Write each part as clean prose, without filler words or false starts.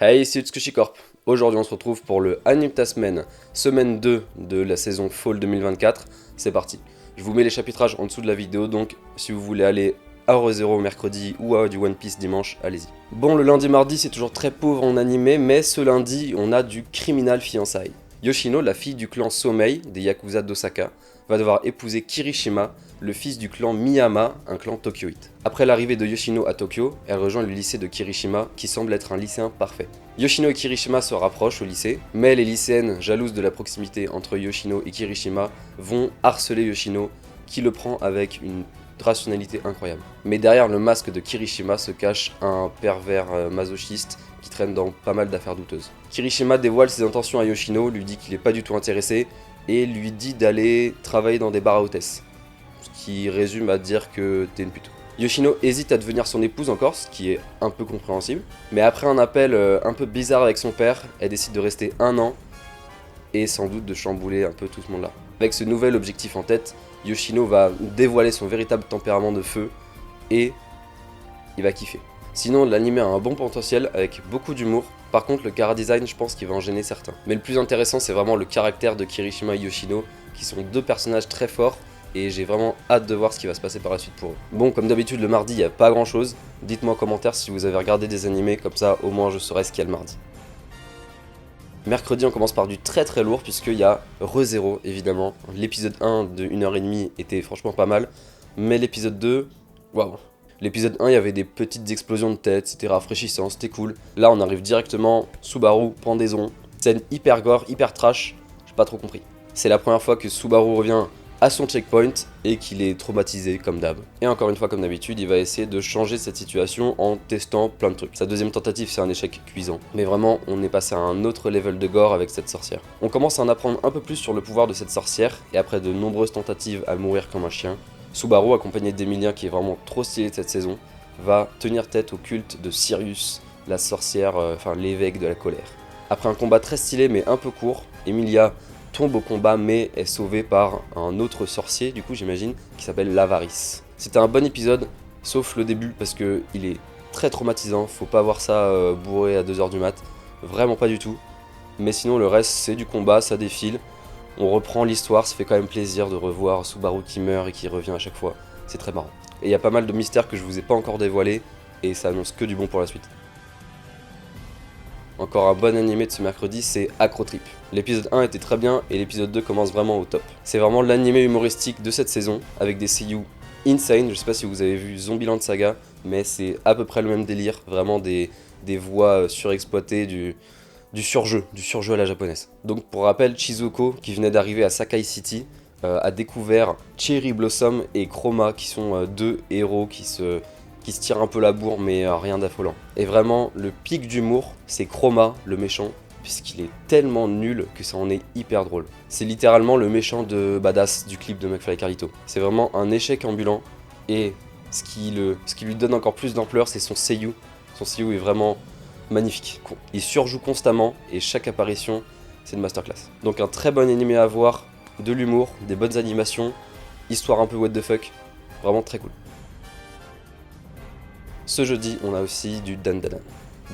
Hey, c'est Utsukushi Corp. Aujourd'hui, on se retrouve pour le Anime Tasmen, semaine 2 de la saison Fall 2024. C'est parti. Je vous mets les chapitrages en dessous de la vidéo, donc si vous voulez aller à Re:Zero mercredi ou à du One Piece dimanche, allez-y. Bon, le lundi mardi, c'est toujours très pauvre en animé, mais ce lundi, on a du Criminal Fiançailles. Yoshino, la fille du clan Somei, des Yakuza d'Osaka, va devoir épouser Kirishima, le fils du clan Miyama, un clan tokyoïte. Après l'arrivée de Yoshino à Tokyo, elle rejoint le lycée de Kirishima, qui semble être un lycéen parfait. Yoshino et Kirishima se rapprochent au lycée, mais les lycéennes, jalouses de la proximité entre Yoshino et Kirishima, vont harceler Yoshino, qui le prend avec une rationalité incroyable. Mais derrière le masque de Kirishima se cache un pervers masochiste qui traîne dans pas mal d'affaires douteuses. Kirishima dévoile ses intentions à Yoshino, lui dit qu'il n'est pas du tout intéressé, et lui dit d'aller travailler dans des bars à hôtesses. Ce qui résume à dire que t'es une pute. Yoshino hésite à devenir son épouse encore, ce qui est un peu compréhensible. Mais après un appel un peu bizarre avec son père, elle décide de rester 1 an et sans doute de chambouler un peu tout ce monde-là. Avec ce nouvel objectif en tête, Yoshino va dévoiler son véritable tempérament de feu et il va kiffer. Sinon, l'anime a un bon potentiel avec beaucoup d'humour. Par contre, le chara-design, je pense qu'il va en gêner certains. Mais le plus intéressant, c'est vraiment le caractère de Kirishima et Yoshino, qui sont deux personnages très forts, et j'ai vraiment hâte de voir ce qui va se passer par la suite pour eux. Bon, comme d'habitude, le mardi, il n'y a pas grand chose. Dites-moi en commentaire si vous avez regardé des animés, comme ça, au moins je saurai ce qu'il y a le mardi. Mercredi, on commence par du très très lourd, puisqu'il y a Re:Zero, évidemment. L'épisode 1 de 1h30 était franchement pas mal, mais l'épisode 2, waouh. L'épisode 1, il y avait des petites explosions de tête, c'était rafraîchissant, c'était cool. Là, on arrive directement, Subaru, pendaison, scène hyper gore, hyper trash, j'ai pas trop compris. C'est la première fois que Subaru revient à son checkpoint et qu'il est traumatisé comme d'hab. Et encore une fois, comme d'habitude, il va essayer de changer cette situation en testant plein de trucs. Sa deuxième tentative, c'est un échec cuisant. Mais vraiment, on est passé à un autre level de gore avec cette sorcière. On commence à en apprendre un peu plus sur le pouvoir de cette sorcière, et après de nombreuses tentatives à mourir comme un chien, Subaru, accompagné d'Emilien, qui est vraiment trop stylé de cette saison, va tenir tête au culte de Sirius, la sorcière, l'évêque de la colère. Après un combat très stylé mais un peu court, Emilia tombe au combat mais est sauvée par un autre sorcier, du coup j'imagine, qui s'appelle l'Avarice. C'était un bon épisode, sauf le début parce que il est très traumatisant, faut pas voir ça bourré à 2h du mat, vraiment pas du tout. Mais sinon le reste c'est du combat, ça défile. On reprend l'histoire, ça fait quand même plaisir de revoir Subaru qui meurt et qui revient à chaque fois. C'est très marrant. Et il y a pas mal de mystères que je vous ai pas encore dévoilés, et ça annonce que du bon pour la suite. Encore un bon animé de ce mercredi, c'est Acrotrip. L'épisode 1 était très bien, et l'épisode 2 commence vraiment au top. C'est vraiment l'animé humoristique de cette saison, avec des seiyuu insane. Je sais pas si vous avez vu Zombieland Saga, mais c'est à peu près le même délire. Vraiment des voix surexploitées, du surjeu à la japonaise. Donc pour rappel, Chizuko, qui venait d'arriver à Sakai City, a découvert Cherry Blossom et Chroma, qui sont deux héros qui se tirent un peu la bourre, mais rien d'affolant. Et vraiment, le pic d'humour, c'est Chroma, le méchant, puisqu'il est tellement nul que ça en est hyper drôle. C'est littéralement le méchant de Badass du clip de McFly et Carlito. C'est vraiment un échec ambulant, et ce qui lui donne encore plus d'ampleur, c'est son seiyuu. Son seiyuu est vraiment magnifique. Il surjoue constamment et chaque apparition, c'est une masterclass. Donc un très bon animé à voir, de l'humour, des bonnes animations, histoire un peu what the fuck, vraiment très cool. Ce jeudi, on a aussi du Dandadan.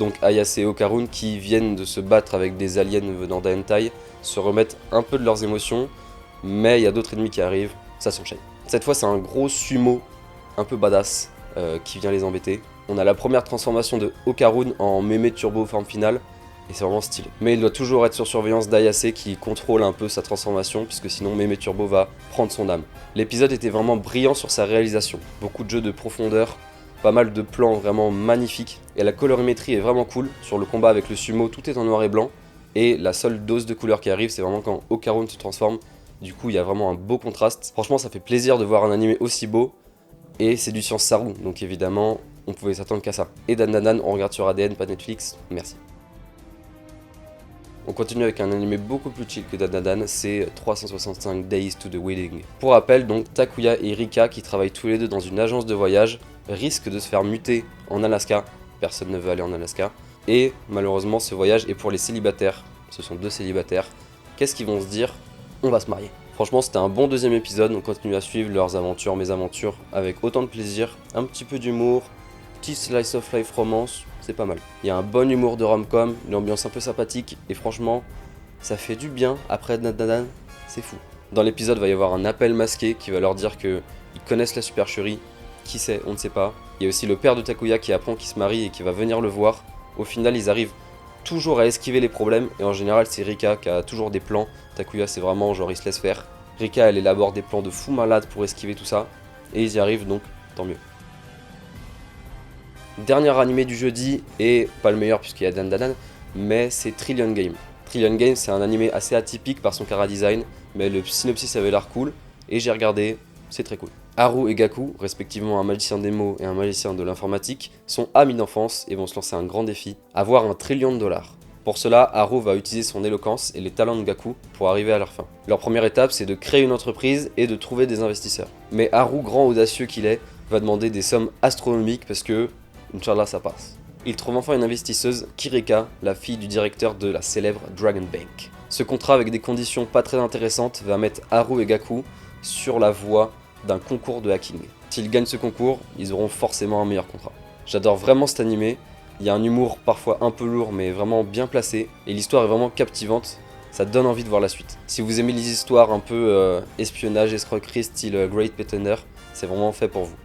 Donc Ayase et Okarun qui viennent de se battre avec des aliens venant d'Hentai, se remettent un peu de leurs émotions, mais il y a d'autres ennemis qui arrivent, ça s'enchaîne. Cette fois c'est un gros sumo, un peu badass, qui vient les embêter. On a la première transformation de Okarun en mémé turbo forme finale, et c'est vraiment stylé. Mais il doit toujours être sur surveillance d'Ayase qui contrôle un peu sa transformation, puisque sinon mémé turbo va prendre son âme. L'épisode était vraiment brillant sur sa réalisation, beaucoup de jeux de profondeur, pas mal de plans vraiment magnifiques, et la colorimétrie est vraiment cool. Sur le combat avec le sumo, tout est en noir et blanc, et la seule dose de couleur qui arrive, c'est vraiment quand Okarun se transforme. Du coup, il y a vraiment un beau contraste. Franchement, ça fait plaisir de voir un animé aussi beau, et c'est du Science Saru, donc évidemment, on pouvait s'attendre qu'à ça. Et Dandadan, on regarde sur ADN, pas Netflix, merci. On continue avec un animé beaucoup plus chill que Dandadan, c'est 365 Days to the Wedding. Pour rappel, donc Takuya et Rika, qui travaillent tous les deux dans une agence de voyage, risquent de se faire muter en Alaska. Personne ne veut aller en Alaska. Et malheureusement, ce voyage est pour les célibataires. Ce sont deux célibataires. Qu'est-ce qu'ils vont se dire? On va se marier. Franchement, c'était un bon deuxième épisode. On continue à suivre leurs aventures, mes aventures, avec autant de plaisir, un petit peu d'humour, petit slice of life romance, c'est pas mal. Il y a un bon humour de rom-com, une ambiance un peu sympathique, et franchement, ça fait du bien après Dan, c'est fou. Dans l'épisode, va y avoir un appel masqué qui va leur dire qu'ils connaissent la supercherie. Qui sait, on ne sait pas. Il y a aussi le père de Takuya qui apprend qu'il se marie et qui va venir le voir. Au final, ils arrivent toujours à esquiver les problèmes, et en général, c'est Rika qui a toujours des plans. Takuya, c'est vraiment genre, il se laisse faire. Rika, elle élabore des plans de fou malade pour esquiver tout ça, et ils y arrivent, donc tant mieux. Dernier animé du jeudi, et pas le meilleur puisqu'il y a Dan, mais c'est Trillion Game. Trillion Game, c'est un animé assez atypique par son chara-design, mais le synopsis avait l'air cool, et j'ai regardé, c'est très cool. Haru et Gaku, respectivement un magicien des mots et un magicien de l'informatique, sont amis d'enfance et vont se lancer un grand défi, avoir $1 trillion. Pour cela, Haru va utiliser son éloquence et les talents de Gaku pour arriver à leur fin. Leur première étape, c'est de créer une entreprise et de trouver des investisseurs. Mais Haru, grand audacieux qu'il est, va demander des sommes astronomiques parce que, Inch'Allah, ça passe. Il trouve enfin une investisseuse, Kirika, la fille du directeur de la célèbre Dragon Bank. Ce contrat avec des conditions pas très intéressantes va mettre Haru et Gaku sur la voie d'un concours de hacking. S'ils gagnent ce concours, ils auront forcément un meilleur contrat. J'adore vraiment cet animé, il y a un humour parfois un peu lourd mais vraiment bien placé, et l'histoire est vraiment captivante, ça donne envie de voir la suite. Si vous aimez les histoires un peu espionnage, escroquerie style Great Pretender, c'est vraiment fait pour vous.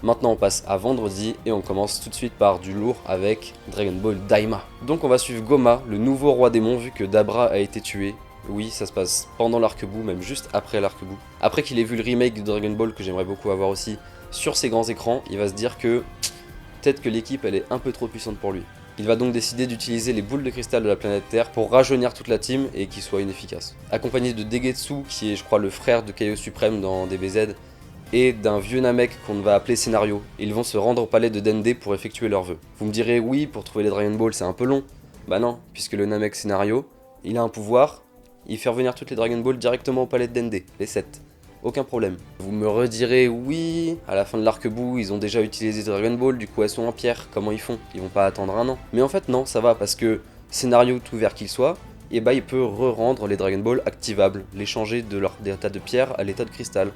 Maintenant on passe à vendredi et on commence tout de suite par du lourd avec Dragon Ball Daima. Donc on va suivre Goma, le nouveau roi démon vu que Dabra a été tué. Oui, ça se passe pendant l'arc-bout, même juste après l'arc-bout. Après qu'il ait vu le remake de Dragon Ball, que j'aimerais beaucoup avoir aussi, sur ses grands écrans, il va se dire que peut-être que l'équipe elle est un peu trop puissante pour lui. Il va donc décider d'utiliser les boules de cristal de la planète Terre pour rajeunir toute la team et qu'il soit inefficace. Accompagné de Degetsu, qui est je crois le frère de Kaio Suprême dans DBZ, et d'un vieux Namek qu'on va appeler Scénario. Ils vont se rendre au palais de Dende pour effectuer leurs vœux. Vous me direz oui, pour trouver les Dragon Ball c'est un peu long. Bah non, puisque le Namek Scénario, il a un pouvoir, il fait revenir toutes les Dragon Ball directement au palais de Dende, les 7. Aucun problème. Vous me redirez oui, à la fin de l'arc-bout, ils ont déjà utilisé Dragon Ball, du coup elles sont en pierre, comment ils font? Ils vont pas attendre un an. Mais en fait non, ça va, parce que Scénario tout vert qu'il soit, et bah il peut re-rendre les Dragon Ball activables, les changer de leur état de pierre à l'état de cristal.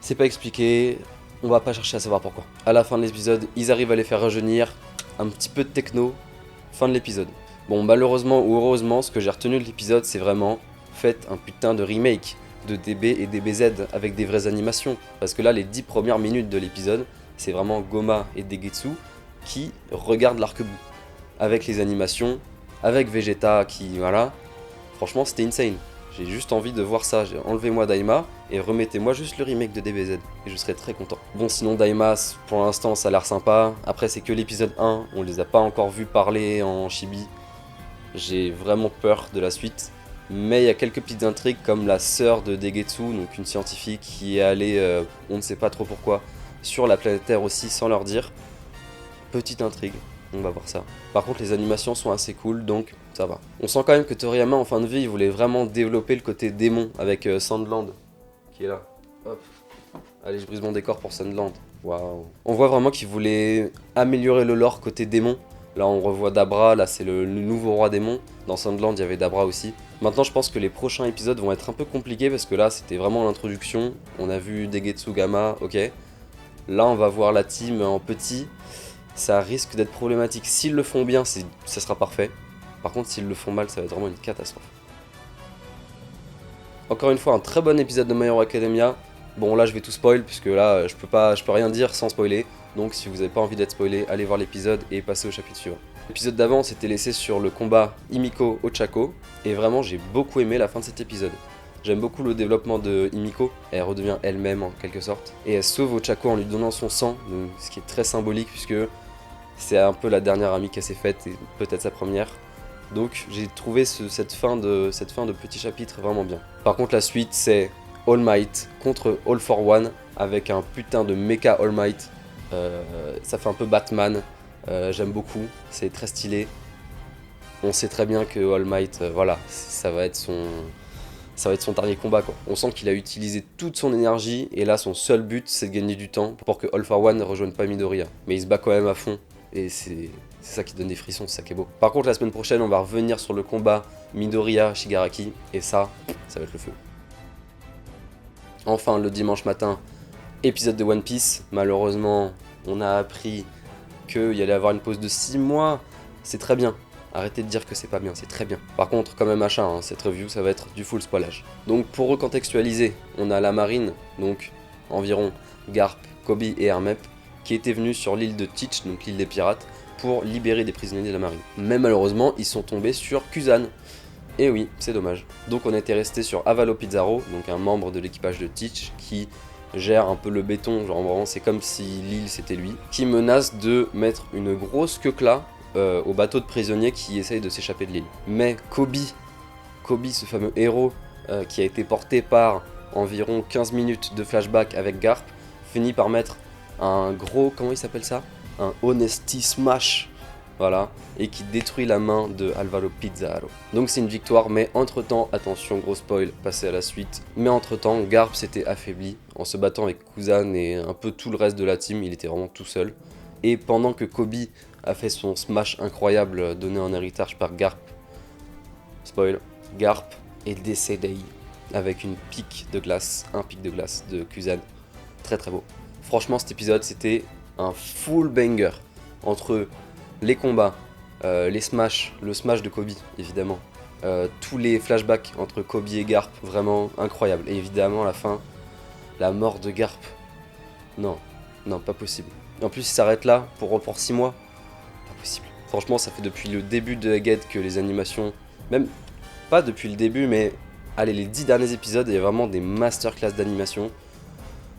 C'est pas expliqué, on va pas chercher à savoir pourquoi. À la fin de l'épisode, ils arrivent à les faire rajeunir, un petit peu de techno, fin de l'épisode. Bon, malheureusement ou heureusement, ce que j'ai retenu de l'épisode, c'est vraiment faites un putain de remake de DB et DBZ avec des vraies animations. Parce que là, les 10 premières minutes de l'épisode, c'est vraiment Goma et Degetsu qui regardent l'arc-bout. Avec les animations, avec Vegeta qui, voilà, franchement, c'était insane. J'ai juste envie de voir ça, enlevez-moi Daima et remettez-moi juste le remake de DBZ et je serai très content. Bon sinon Daima, pour l'instant ça a l'air sympa, après c'est que l'épisode 1, on les a pas encore vus parler en chibi. J'ai vraiment peur de la suite, mais il y a quelques petites intrigues comme la sœur de Degetsu, donc une scientifique qui est allée, on ne sait pas trop pourquoi, sur la planète Terre aussi sans leur dire. Petite intrigue. On va voir ça. Par contre, les animations sont assez cool, donc ça va. On sent quand même que Toriyama, en fin de vie, il voulait vraiment développer le côté démon avec Sandland, qui est là. Hop. Allez, je brise mon décor pour Sandland. Waouh. On voit vraiment qu'il voulait améliorer le lore côté démon. Là, on revoit Dabra, là, c'est le nouveau roi démon. Dans Sandland, il y avait Dabra aussi. Maintenant, je pense que les prochains épisodes vont être un peu compliqués parce que là, c'était vraiment l'introduction. On a vu Degetsu Gamma, ok. Là, on va voir la team en petit. Ça risque d'être problématique. S'ils le font bien, ça sera parfait. Par contre, s'ils le font mal, ça va être vraiment une catastrophe. Encore une fois, un très bon épisode de My Hero Academia. Bon, là, je vais tout spoil, puisque là, je peux rien dire sans spoiler. Donc, si vous n'avez pas envie d'être spoilé, allez voir l'épisode et passez au chapitre suivant. L'épisode d'avant s'était laissé sur le combat Himiko-Ochako. Et vraiment, j'ai beaucoup aimé la fin de cet épisode. J'aime beaucoup le développement de Himiko, elle redevient elle-même en quelque sorte. Et elle sauve Ochako en lui donnant son sang, donc, ce qui est très symbolique puisque c'est un peu la dernière amie qu'elle s'est faite et peut-être sa première. Donc j'ai trouvé cette fin de petit chapitre vraiment bien. Par contre la suite c'est All Might contre All for One avec un putain de mecha All Might. Ça fait un peu Batman, j'aime beaucoup, c'est très stylé. On sait très bien que All Might, voilà, ça va être son dernier combat quoi. On sent qu'il a utilisé toute son énergie et là son seul but c'est de gagner du temps pour que All for One ne rejoigne pas Midoriya. Mais il se bat quand même à fond et c'est ça qui donne des frissons, c'est ça qui est beau. Par contre la semaine prochaine on va revenir sur le combat Midoriya-Shigaraki et ça va être le feu. Enfin le dimanche matin, Épisode de One Piece, malheureusement, on a appris qu'il y allait avoir une pause de 6 mois. C'est très bien. Arrêtez de dire que c'est pas bien, c'est très bien. Par contre, comme un achat, cette review, ça va être du full spoilage. Donc pour recontextualiser, on a la marine, donc environ Garp, Kobe et Hermep, qui étaient venus sur l'île de Teach, donc l'île des pirates, pour libérer des prisonniers de la marine. Mais malheureusement, ils sont tombés sur Kuzan. Et oui, c'est dommage. Donc on était resté sur Avalo Pizarro, donc un membre de l'équipage de Teach, qui gère un peu le béton, genre vraiment c'est comme si l'île c'était lui, qui menace de mettre une grosse queue-là au bateau de prisonniers qui essaye de s'échapper de l'île. Mais Kobe, ce fameux héros qui a été porté par environ 15 minutes de flashback avec Garp, finit par mettre un gros, comment il s'appelle ça? Un Honesty Smash, voilà, et qui détruit la main de Alvaro Pizarro. Donc c'est une victoire, mais entre-temps, attention, gros spoil, passez à la suite, mais entre-temps, Garp s'était affaibli en se battant avec Kuzan et un peu tout le reste de la team, il était vraiment tout seul. Et pendant que Kobe a fait son smash incroyable donné en héritage par Garp, spoil, Garp est décédé avec une pique de glace, un pic de glace de Kuzan, très très beau. Franchement cet épisode c'était un full banger, entre les combats, les smash, le smash de Kobe évidemment, tous les flashbacks entre Kobe et Garp, vraiment incroyable, et évidemment à la fin, la mort de Garp, non, pas possible. En plus il s'arrête là pour 6 mois, pas possible. Franchement ça fait depuis le début de Egghead que les animations, même pas depuis le début mais allez les 10 derniers épisodes, il y a vraiment des masterclass d'animation.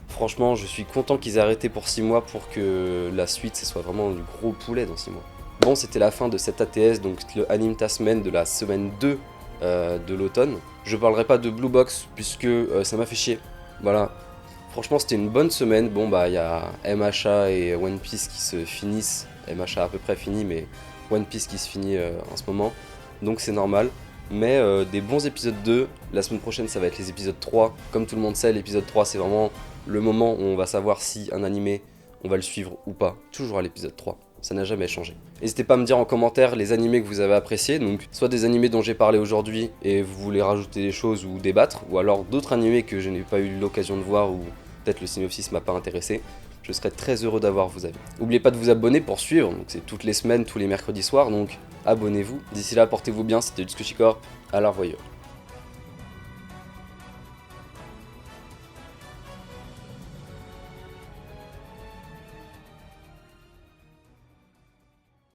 Franchement je suis content qu'ils aient arrêté pour 6 mois pour que la suite ce soit vraiment du gros poulet dans 6 mois. Bon c'était la fin de cet ATS, donc le Anime Tasman de la semaine 2 de l'automne. Je parlerai pas de Blue Box puisque ça m'a fait chier, voilà. Franchement c'était une bonne semaine, bon bah il y a MHA et One Piece qui se finissent, MHA à peu près fini mais One Piece qui se finit en ce moment, donc c'est normal. Mais des bons épisodes 2, la semaine prochaine ça va être les épisodes 3, comme tout le monde sait l'épisode 3 c'est vraiment le moment où on va savoir si un animé on va le suivre ou pas, toujours à l'épisode 3. Ça n'a jamais changé. N'hésitez pas à me dire en commentaire les animés que vous avez appréciés, donc soit des animés dont j'ai parlé aujourd'hui et vous voulez rajouter des choses ou débattre, ou alors d'autres animés que je n'ai pas eu l'occasion de voir ou peut-être le synopsis m'a pas intéressé. Je serais très heureux d'avoir vos avis. N'oubliez pas de vous abonner pour suivre, donc c'est toutes les semaines, tous les mercredis soirs, donc abonnez-vous. D'ici là, portez-vous bien, c'était Utsukushi Corp, à la revoyure.